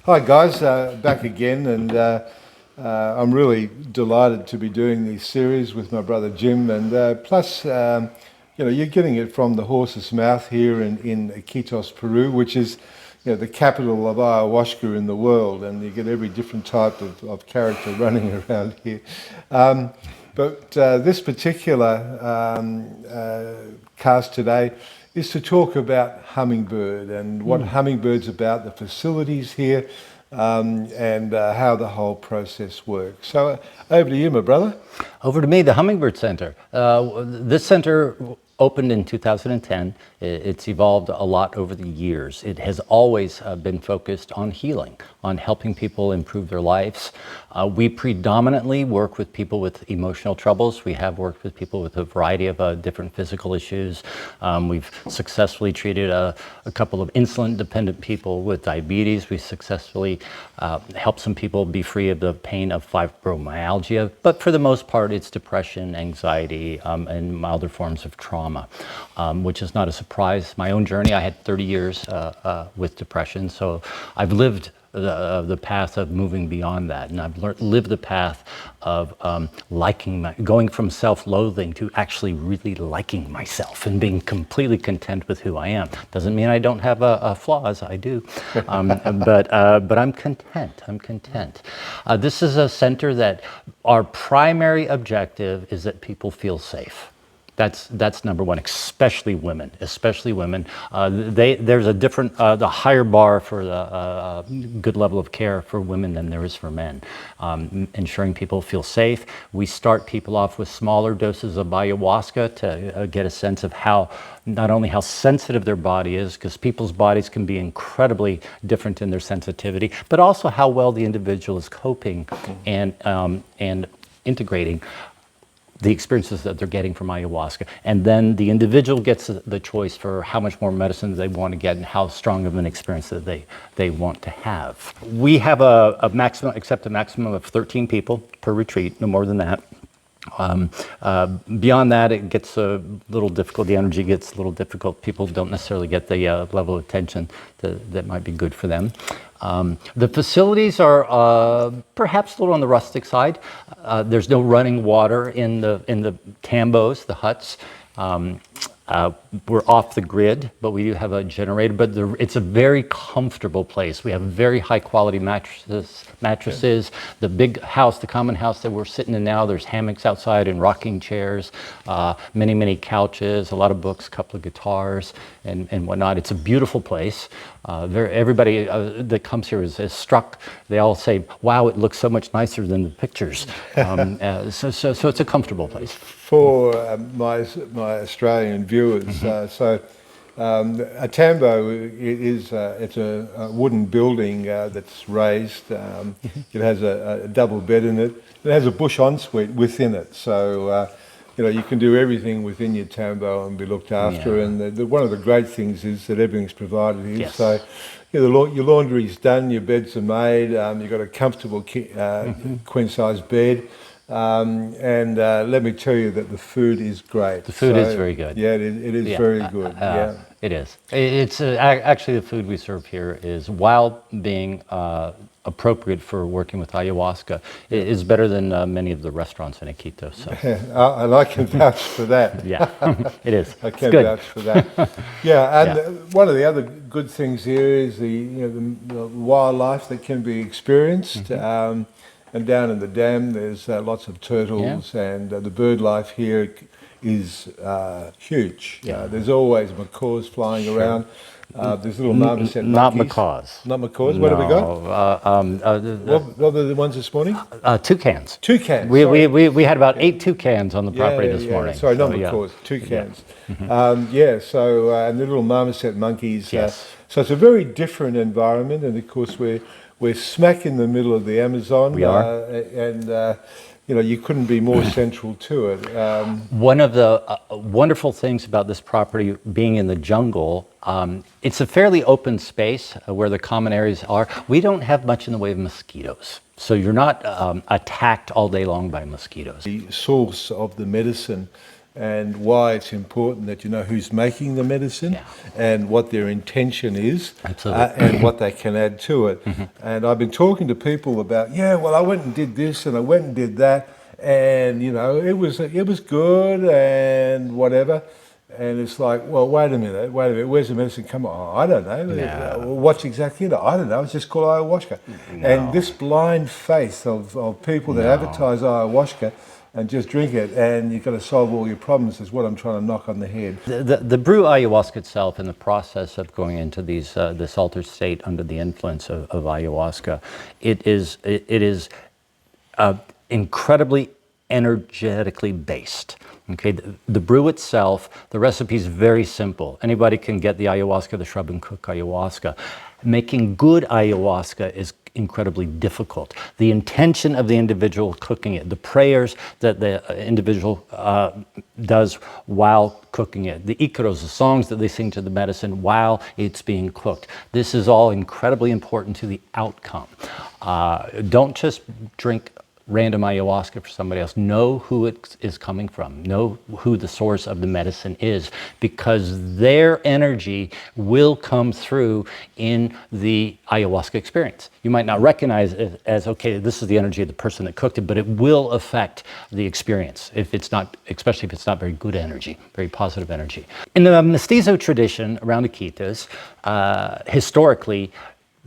Hi guys, back again, and I'm really delighted to be doing this series with my brother Jim, and plus, you're getting it from the horse's mouth here in Iquitos, Peru, which is, the capital of ayahuasca in the world, and you get every different type of character running around here. But this particular cast today is to talk about hummingbird and what hummingbird's about, the facilities here, and how the whole process works. So over to you, my brother. Over to me, the Hummingbird Center. This center opened in 2010. It's evolved a lot over the years. It has always been focused on healing, on helping people improve their lives. We predominantly work with people with emotional troubles. We have worked with people with a variety of different physical issues. We've successfully treated a couple of insulin-dependent people with diabetes. We successfully helped some people be free of the pain of fibromyalgia. But for the most part, it's depression, anxiety, and milder forms of trauma, which is not a surprise. My own journey, I had 30 years with depression, so I've lived the path of moving beyond that, and I've lived the path of going from self-loathing to actually really liking myself and being completely content with who I am. Doesn't mean I don't have flaws, I do, but I'm content. I'm content. This is a center that our primary objective is that people feel safe. That's number one, especially women. There's a different, the higher bar for the good level of care for women than there is for men. Ensuring people feel safe. We start people off with smaller doses of ayahuasca to get a sense of not only how sensitive their body is, because people's bodies can be incredibly different in their sensitivity, but also how well the individual is coping and integrating the experiences that they're getting from ayahuasca. And then the individual gets the choice for how much more medicine they want to get and how strong of an experience that they want to have. We have a maximum of 13 people per retreat, no more than that. Beyond that, it gets a little difficult. The energy gets a little difficult. People don't necessarily get the level of attention that might be good for them. The facilities are perhaps a little on the rustic side. There's no running water in the tambos, the huts. We're off the grid, but we do have a generator. But it's a very comfortable place. We have very high quality mattresses. The big house, the common house that we're sitting in now, there's hammocks outside and rocking chairs, many couches, a lot of books, a couple of guitars and whatnot. It's a beautiful place. Everybody that comes here is struck. They all say, wow, it looks so much nicer than the pictures. So it's a comfortable place. For my Australian viewers, a tambo it's a wooden building that's raised. It has a double bed in it. It has a bush ensuite within it, so you can do everything within your tambo and be looked after. Yeah. And one of the great things is that everything's provided here. Yes. So your laundry's done, your beds are made. You've got a comfortable queen size bed. And let me tell you that the food is great. The food is very good. Yeah, it is very good. Yeah, it is. It's actually the food we serve here is, while being appropriate for working with ayahuasca, it is better than many of the restaurants in Iquitos. So. I can vouch for that. Yeah, it is. I can vouch for that. Yeah, and one of the other good things here is the wildlife that can be experienced. And down in the dam, there's lots of turtles, and the bird life here is huge. Yeah. There's always macaws flying around. There's little marmoset monkeys. Not macaws. Not macaws. What have we got? What were the ones this morning? Toucans. Toucans. We had about 8 toucans on the property this morning. Sorry, not macaws. Toucans. And the little marmoset monkeys. Yes. So it's a very different environment, and of course we're smack in the middle of the Amazon. We are. And you couldn't be more central to it. One of the wonderful things about this property being in the jungle, it's a fairly open space where the common areas are. We don't have much in the way of mosquitoes. So you're not attacked all day long by mosquitoes. The source of the medicine and why it's important that you know who's making the medicine Yeah. and what their intention is, Absolutely. and what they can add to it. And I've been talking to people about, yeah, well, I went and did this and I went and did that, and you know, it was good and whatever. And it's like, well, wait a minute, where's the medicine come on? I don't know. No. What's exactly in it? I don't know. It's just called ayahuasca. And this blind faith of people that advertise ayahuasca and just drink it and you've got to solve all your problems is what I'm trying to knock on the head. The brew ayahuasca itself and the process of going into this altered state under the influence of ayahuasca, it is incredibly energetically based. Okay, the brew itself, the recipe is very simple. Anybody can get the ayahuasca, the shrub, and cook ayahuasca. Making good ayahuasca is incredibly difficult. The intention of the individual cooking it, the prayers that the individual does while cooking it, the icaros, the songs that they sing to the medicine while it's being cooked. This is all incredibly important to the outcome. Don't just drink random ayahuasca for somebody else. Know who it is coming from. Know who the source of the medicine is, because their energy will come through in the ayahuasca experience. You might not recognize it as, okay, this is the energy of the person that cooked it, but it will affect the experience if it's not, especially if it's not very good energy, very positive energy. In the mestizo tradition around Iquitos, historically,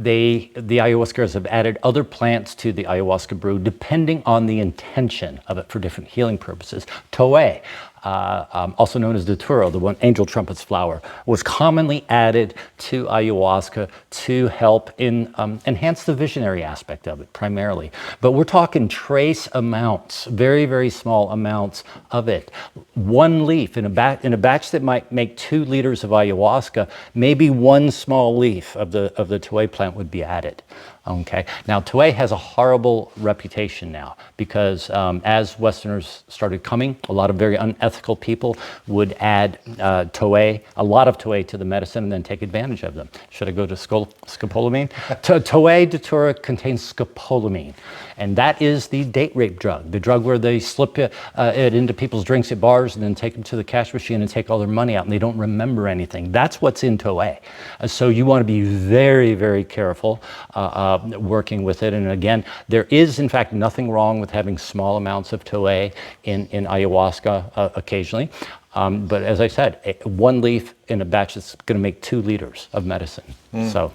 the ayahuascas have added other plants to the ayahuasca brew depending on the intention of it for different healing purposes. Toé, also known as Datura, the one angel trumpet's flower, was commonly added to ayahuasca to help in enhance the visionary aspect of it primarily. But we're talking trace amounts, very, very small amounts of it. One leaf in a batch that might make 2 liters of ayahuasca, maybe one small leaf of the Toé plant would be added. Okay. Now, Toé has a horrible reputation now because as Westerners started coming, a lot of very unethical people would add Toé, a lot of Toé to the medicine and then take advantage of them. Should I go to scopolamine? Toé datura contains scopolamine, and that is the date rape drug, the drug where they slip it into people's drinks at bars and then take them to the cash machine and take all their money out and they don't remember anything. That's what's in Toé. So you want to be very, very careful working with it. And again, there is in fact nothing wrong with having small amounts of Toé in ayahuasca occasionally. But as I said, one leaf in a batch is going to make 2 liters of medicine. So,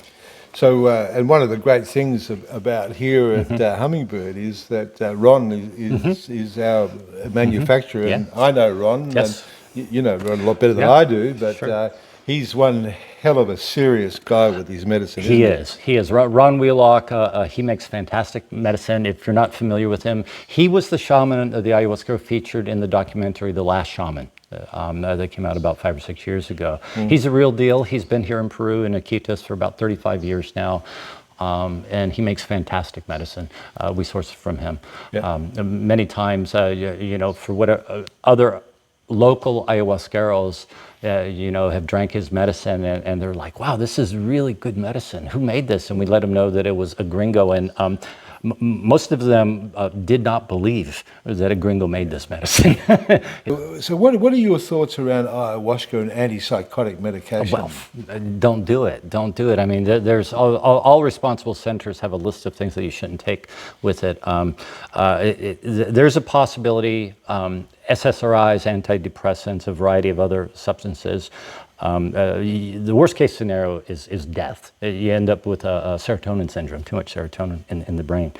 and one of the great things about here at Hummingbird is that Ron is our manufacturer, and I know Ron, Yes. and you know Ron a lot better than I do, but he's one hell of a serious guy with his medicine. He is. Ron Wheelock, he makes fantastic medicine. If you're not familiar with him, he was the shaman of the ayahuasca featured in the documentary The Last Shaman. That came out about 5 or 6 years ago. He's a real deal. He's been here in Peru, in Iquitos, for about 35 years now. And he makes fantastic medicine. We source it from him. Many times, you know, for what other local ayahuasqueros, have drank his medicine and they're like, wow, this is really good medicine. Who made this? And we let them know that it was a gringo. And most of them did not believe that a gringo made this medicine. So what are your thoughts around ayahuasca and antipsychotic medication? Well, don't do it. Don't do it. I mean, there's all responsible centers have a list of things that you shouldn't take with it. There's a possibility, SSRIs, antidepressants, a variety of other substances. The worst case scenario is death. You end up with a serotonin syndrome, too much serotonin in the brain.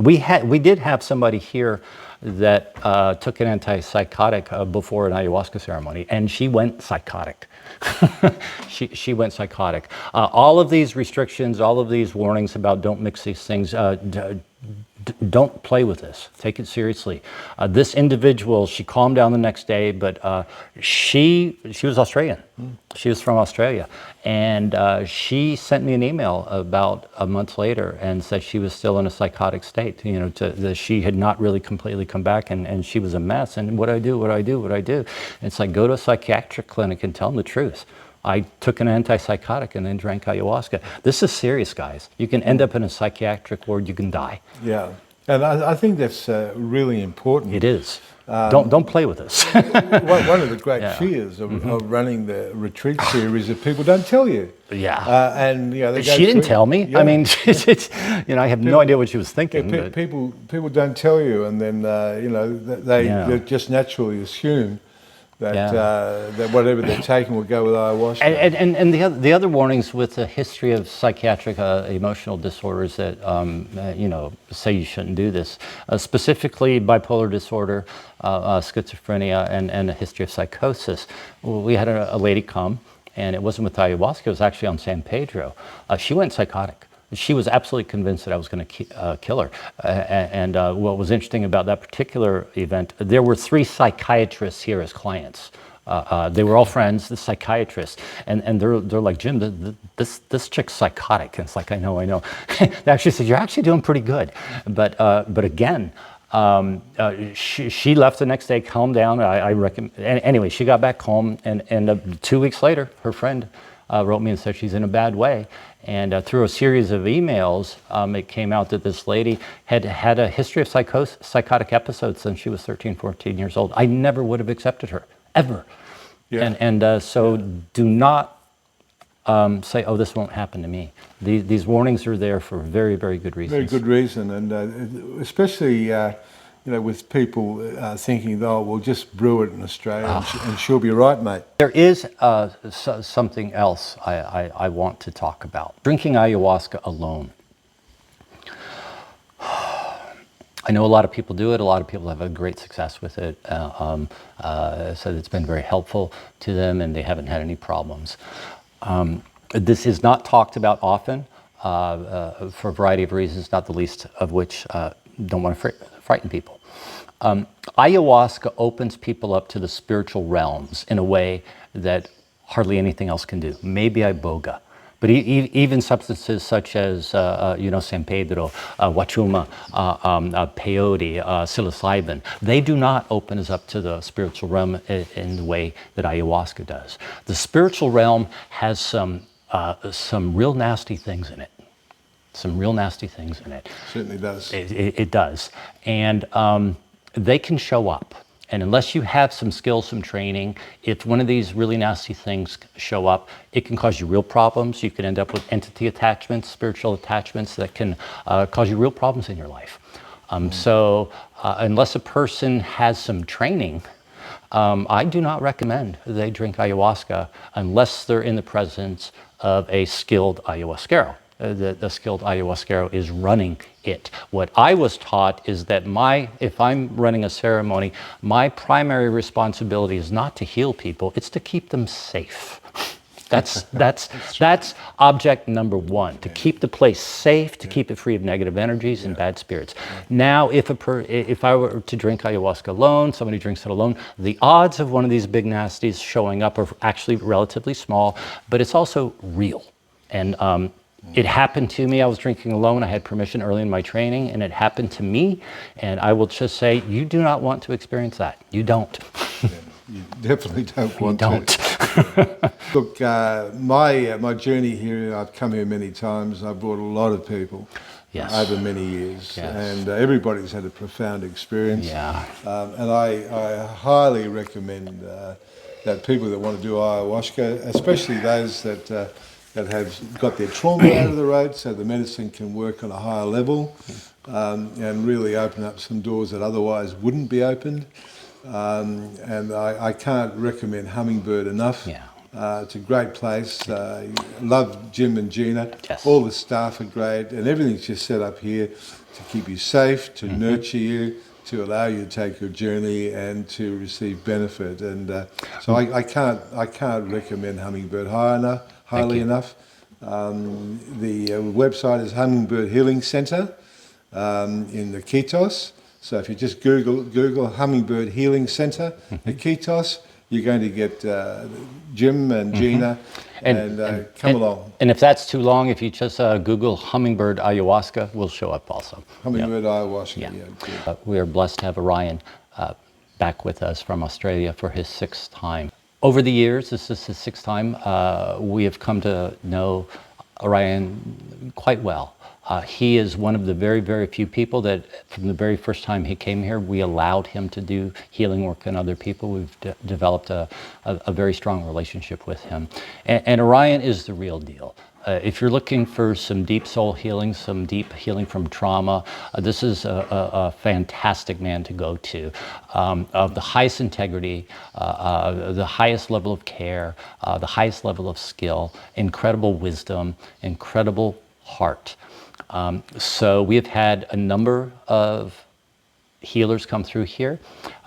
We did have somebody here that took an antipsychotic before an ayahuasca ceremony, and she went psychotic. She went psychotic. All of these restrictions, all of these warnings about don't mix these things, don't play with this. Take it seriously. This individual, she calmed down the next day, but she was Australian. She was from Australia, and she sent me an email about a month later and said she was still in a psychotic state. That she had not really completely come back, and she was a mess. And what do I do? And it's like, go to a psychiatric clinic and tell them the truth. I took an antipsychotic and then drank ayahuasca. This is serious, guys. You can end up in a psychiatric ward. You can die. Yeah, and I think that's really important. It is. Don't play with us. One of the great Yeah. fears of running the retreats here is that people don't tell you. Yeah. And you know, they go She didn't through- tell me. Yeah. I mean, I have no idea what she was thinking. Yeah, but- people don't tell you, and then you know they just naturally assume that that whatever they're taking will go with ayahuasca. And the other warnings with a history of psychiatric emotional disorders that say you shouldn't do this, specifically bipolar disorder, schizophrenia, and a history of psychosis. We had a lady come, and it wasn't with ayahuasca. It was actually on San Pedro. She went psychotic. She was absolutely convinced that I was going to kill her. And what was interesting about that particular event, there were 3 psychiatrists here as clients. They were all friends, the psychiatrists, and they're like, Jim, this chick's psychotic. And it's like, I know. They actually said, you're actually doing pretty good. But again, she left the next day, calmed down. I recommend. Anyway, she got back home, and 2 weeks later, her friend wrote me and said she's in a bad way. And through a series of emails, it came out that this lady had had a history of psychotic episodes since she was 13, 14 years old. I never would have accepted her, ever. Yeah. So do not say, oh, this won't happen to me. These warnings are there for very, very good reasons. Very good reason, and especially with people thinking, oh, we'll just brew it in Australia and she'll be right, mate. There is something else I want to talk about. Drinking ayahuasca alone. I know a lot of people do it. A lot of people have had great success with it. So it's been very helpful to them, and they haven't had any problems. This is not talked about often for a variety of reasons, not the least of which don't want to frighten people. Ayahuasca opens people up to the spiritual realms in a way that hardly anything else can do. Maybe iboga. But even substances such as, San Pedro, wachuma, peyote, psilocybin, they do not open us up to the spiritual realm in the way that ayahuasca does. The spiritual realm has some real nasty things in it. Certainly does. It does. And they can show up. And unless you have some skills, some training, if one of these really nasty things show up, it can cause you real problems. You can end up with entity attachments, spiritual attachments that can cause you real problems in your life. So unless a person has some training, I do not recommend they drink ayahuasca unless they're in the presence of a skilled ayahuasquero. The skilled ayahuasquero is running it. What I was taught is that if I'm running a ceremony, my primary responsibility is not to heal people, it's to keep them safe. That's object number 1, to keep the place safe, to keep it free of negative energies and bad spirits. Now, if I were to drink ayahuasca alone, somebody drinks it alone, the odds of one of these big nasties showing up are actually relatively small, but it's also real. And it happened to me. I was drinking alone. I had permission early in my training, and it happened to me. And I will just say, you do not want to experience that. You don't. Yeah, you definitely don't want You don't. to. Look, my journey here, I've come here many times. I've brought a lot of people over many years, and everybody's had a profound experience. Yeah. And I highly recommend that people that want to do ayahuasca, especially those that have got their trauma out of the road, so the medicine can work on a higher level and really open up some doors that otherwise wouldn't be opened. And I can't recommend Hummingbird enough. Yeah. It's a great place. Love Jim and Gina. Yes. All the staff are great, and everything's just set up here to keep you safe, to nurture you, to allow you to take your journey and to receive benefit. And so I can't recommend Hummingbird highly enough. The website is Hummingbird Healing Center in the Iquitos. So if you just Google Hummingbird Healing Center, Iquitos, you're going to get Jim and Gina and come along. And if that's too long, if you just Google Hummingbird Ayahuasca, we'll show up also. Hummingbird Ayahuasca, good. We are blessed to have Orion back with us from Australia for his 6th time. Over the years, this is his 6th time, we have come to know Orion quite well. He is one of the very, very few people that from the very first time he came here, we allowed him to do healing work on other people. We've developed a very strong relationship with him. And Orion is the real deal. If you're looking for some deep soul healing, some deep healing from trauma, this is a fantastic man to go to. Of the highest integrity, the highest level of care, the highest level of skill, incredible wisdom, incredible heart. So we have had a number of healers come through here.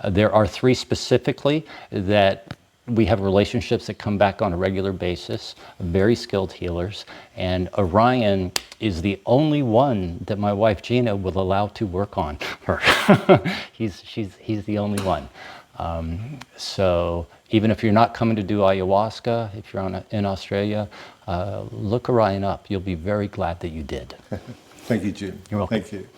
There are 3 specifically that we have relationships that come back on a regular basis, very skilled healers, and Orion is the only one that my wife Gina will allow to work on her. he's the only one. So even if you're not coming to do ayahuasca, if you're in Australia, look Orion up. You'll be very glad that you did. Thank you, Jim. You're welcome. Thank you.